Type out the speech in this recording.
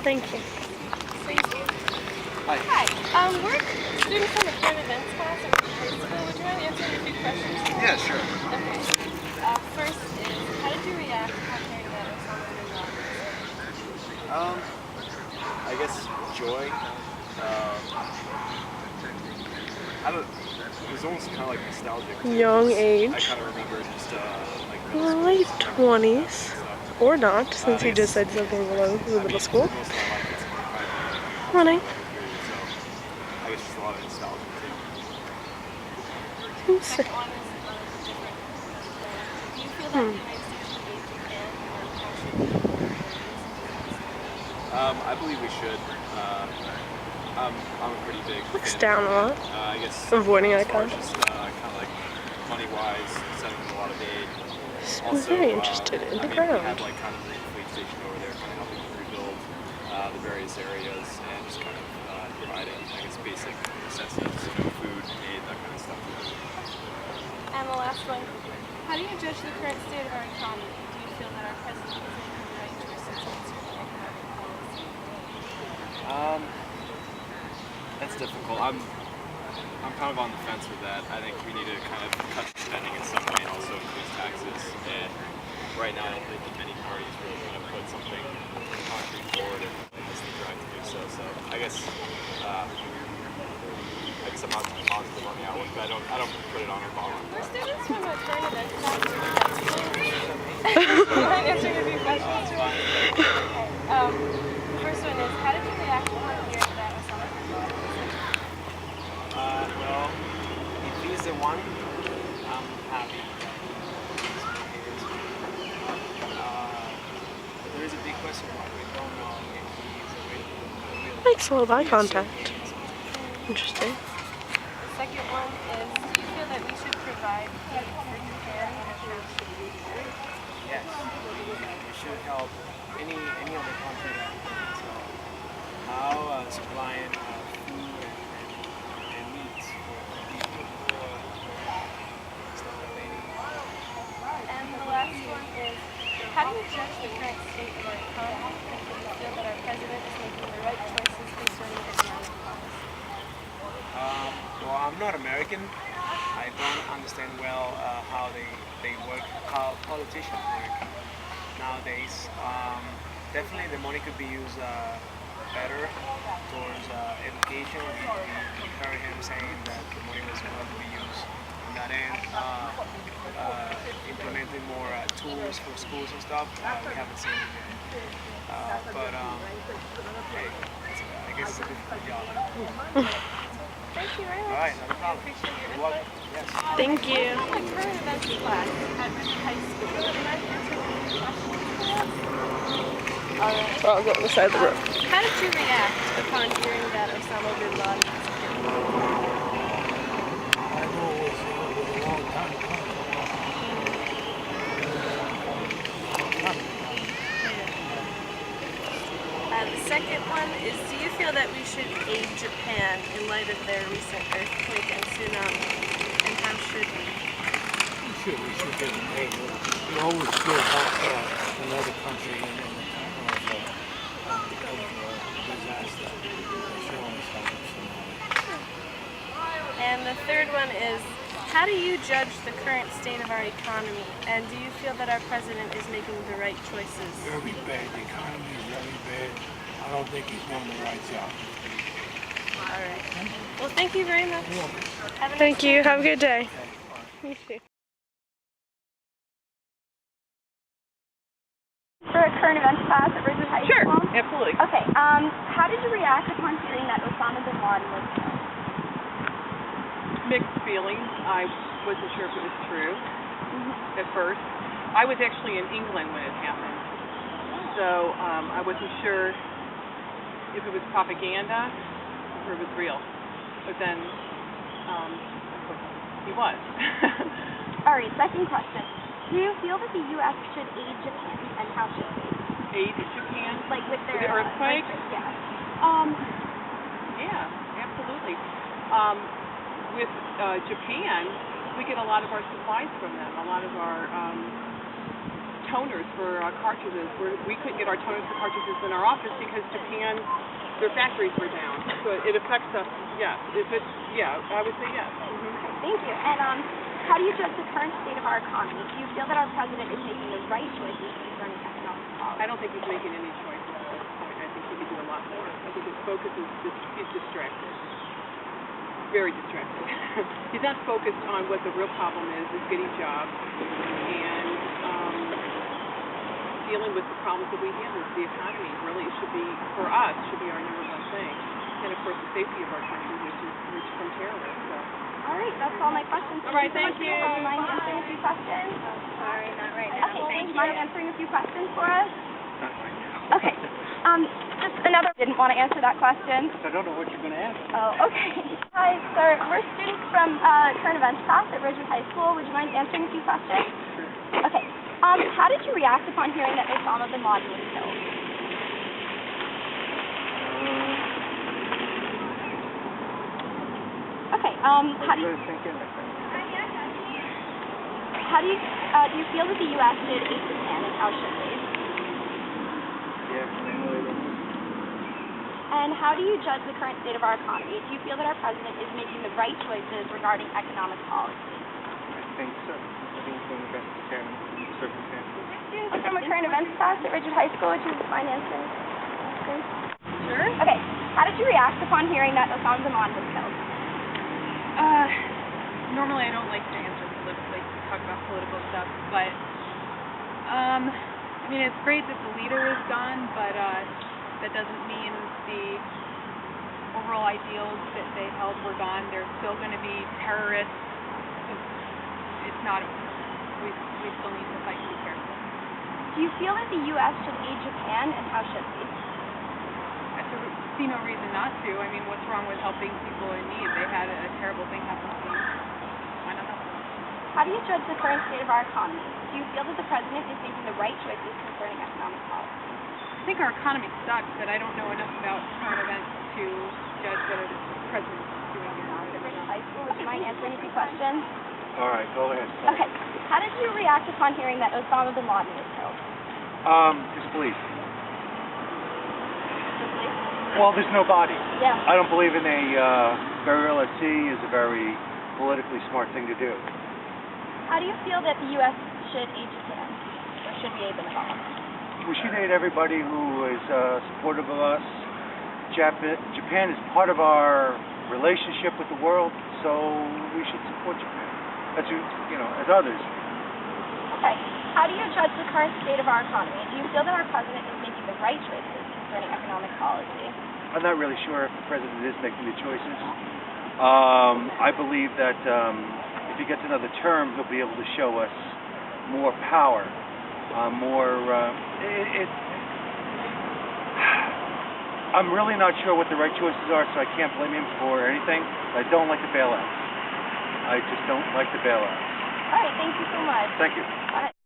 Thank you. Thank you. Hi. Hi. We're students from the current events class at high school. Would you mind answering a few questions? Yeah, sure. Okay. First is, how did you react upon hearing that Osama bin Laden was I guess joy. I don't. It was almost kind of like nostalgic. Too, Young age. I kind of remember just like late 20s, or not, since he just said something below the middle school. Most of my life, it's kind of Running. so I guess just a lot of nostalgia too. Second one is different. Do you feel that the United States should aid Japan, or how should we? I believe we should. I'm a pretty big Looks fan down a lot. I guess Avoiding eye as far as contact. just kind of like money-wise, sending a lot of aid. I'm very interested in the We ground. have like kind of the fleet station over there, kind of helping to rebuild the various areas and just kind of providing, I guess, basic necessities, food, aid, that kind of stuff. And the last one, how do you judge the current state of our economy? Do you feel that our president is making the right choices in certain economic policy? That's difficult. I'm kind of on the fence with that. I think we need to kind of cut spending in some way and also increase taxes. And right now, I don't think many parties really kind of put something concrete forward and has the drive to do so. So I guess I'm not too positive on the outlook, but I don't put it on our bottom. We're students from a current events class. You mind answering a few questions? The first one is, how did you react upon hearing that Osama bin Laden was well, if he's the one, I'm happy. There is a big question mark. We don't know if he's a real Makes a little eye contact. Interesting. The second one is, do you feel that we should provide aid for Japan, and how should we do that? Yes, we should help any other country that needs help. How supplying food and meat for people who are stuff that they need. And the last one is, how do you judge the current state of our economy, and do you feel that our president is making the right choices concerning economic policy? Well, I'm not American. I don't understand well how they work, how politicians work nowadays. Definitely the money could be used better towards education. We heard him saying that the money was going to be used on that end. Implementing more tools for schools and stuff. We haven't seen it yet. But hey, I guess it's a difficult job. Thank you very much. All right, not a problem. Appreciate your You're welcome. Yes. Thank you. My current events class at Ridge High School. Would you mind answering a few questions for us? Alright. I'll go on the side of the road. How did you react upon hearing that Osama bin Laden was killed? I know it was a long time coming. The second one is, do you feel that we should aid Japan in light of their recent earthquake and tsunami? And how should we? We should get an aid. We always should help another country in the time of disaster. We should always help somebody. And the third one is, how do you judge the current state of our economy? And do you feel that our president is making the right choices? Very bad. The economy is very bad. I don't think he's doing the right job. All right. Well, thank you very much. You're welcome. Have a nice Thank you. day. Have a good day. Okay. You too. For a current events class at Ridgewood High Sure, School? absolutely. Okay, how did you react upon hearing that Osama bin Laden was killed? Mixed feelings. I wasn't sure if it was true at first. I was actually in England when it happened, so I wasn't sure if it was propaganda or if it was real. But then, of course, he was. Alright, second question. Do you feel that the U.S. should aid Japan, and how should they? Aid Japan? Like with their the earthquake? Yeah. Yeah, absolutely. With Japan, we get a lot of our supplies from them. A lot of our toners for cartridges. We couldn't get our toners for cartridges in our office because Japan, their factories were down. So it affects us. Yes. I would say yes. Thank you. And how do you judge the current state of our economy? Do you feel that our president is making the right choices concerning economic policy? I don't think he's making any choices at this point. I think he could do a lot more. I think his focus is distracted. Very distracted. He's not focused on what the real problem is getting jobs and dealing with the problems that we have with the economy. Really, it should be, for us, should be our number one thing. And of course, the safety of our country, which is from terrorists. So. All right, that's all my questions. All right, thank you. Do you mind answering a few questions? Sorry, not right now. Okay, do you mind answering a few questions for us? Not right now. Okay. Just another didn't want to answer that question. I don't know what you're going to ask. Oh, okay. Hi, sir. We're students from current events class at Ridgewood High School. Would you mind answering a few questions? Sure. Okay. How did you react upon hearing that Osama bin Laden was killed? Okay. How do you feel that the U.S. should aid Japan, and how should they? And how do you judge the current state of our economy? Do you feel that our president is making the right choices regarding economic policy? I think so. I think it's in the best circumstances. Students from a current events class at Ridgewood High School. Would you mind answering? Sure. Okay. How did you react upon hearing that Osama bin Laden was killed? Normally I don't like to answer politically, talk about political stuff, but I mean, it's great that the leader is gone, but that doesn't mean the overall ideals that they held were gone. There's still going to be terrorists. It's not. We still need to fight to be careful. Do you feel that the U.S. should aid Japan, and how should we? I see no reason not to. I mean, what's wrong with helping people in need? They had a terrible thing happen to them. Why not help them? How do you judge the current state of our economy? Do you feel that the president is making the right choices concerning economic policy? I think our economy sucks, but I don't know enough about current events to judge whether the president is doing it or not. At Ridgewood High School, would you mind answering a few questions? All right, go ahead. Okay. How did you react upon hearing that Osama bin Laden was killed? Disbelief. Well, there's no body. Yeah. I don't believe in a burial at sea is a very politically smart thing to do. How do you feel that the U.S. should aid Japan, or should we aid them at all? We should aid everybody who is supportive of us. Japan is part of our relationship with the world, so we should support Japan. As as others. Okay. How do you judge the current state of our economy? Do you feel that our president is making the right choices concerning economic policy? I'm not really sure if the president is making the choices. I believe that if he gets another term, he'll be able to show us more power, I'm really not sure what the right choices are, so I can't blame him for anything. I don't like the bailouts. I just don't like the bailouts. All right, thank you so much. Thank you. Bye.